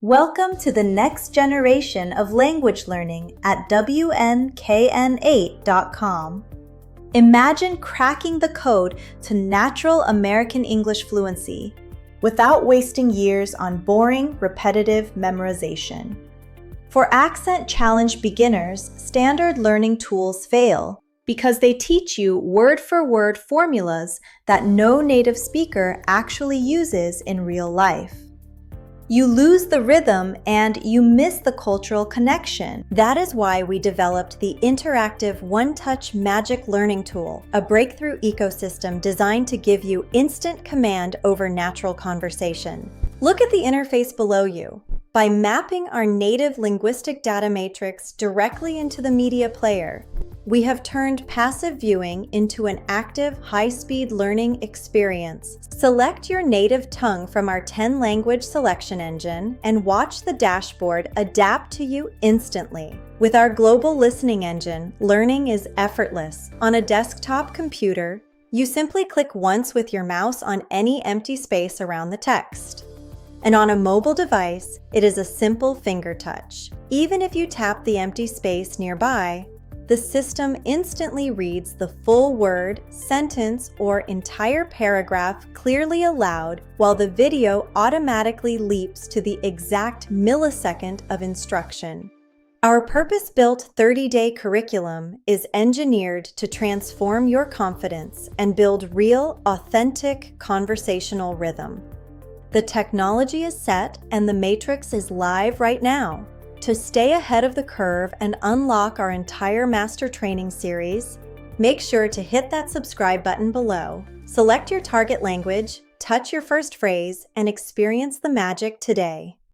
Welcome to the next generation of language learning at WNKN8.com. Imagine cracking the code to natural American English fluency without wasting years on boring, repetitive memorization. For accent-challenged beginners, standard learning tools fail because they teach you word-for-word formulas that no native speaker actually uses in real life. You lose the rhythm and you miss the cultural connection. That is why we developed the interactive one-touch magic learning tool, a breakthrough ecosystem designed to give you instant command over natural conversation. Look at the interface below you. By mapping our native linguistic data matrix directly into the media player, we have turned passive viewing into an active, high-speed learning experience. Select your native tongue from our 10-language selection engine and watch the dashboard adapt to you instantly. With our global listening engine, learning is effortless. On a desktop computer, you simply click once with your mouse on any empty space around the text. And on a mobile device, it is a simple finger touch. Even if you tap the empty space nearby, the system instantly reads the full word, sentence, or entire paragraph clearly aloud, while the video automatically leaps to the exact millisecond of instruction. Our purpose-built 30-day curriculum is engineered to transform your confidence and build real, authentic conversational rhythm. The technology is set and the matrix is live right now. To stay ahead of the curve and unlock our entire master training series, make sure to hit that subscribe button below. Select your target language, touch your first phrase, and experience the magic today.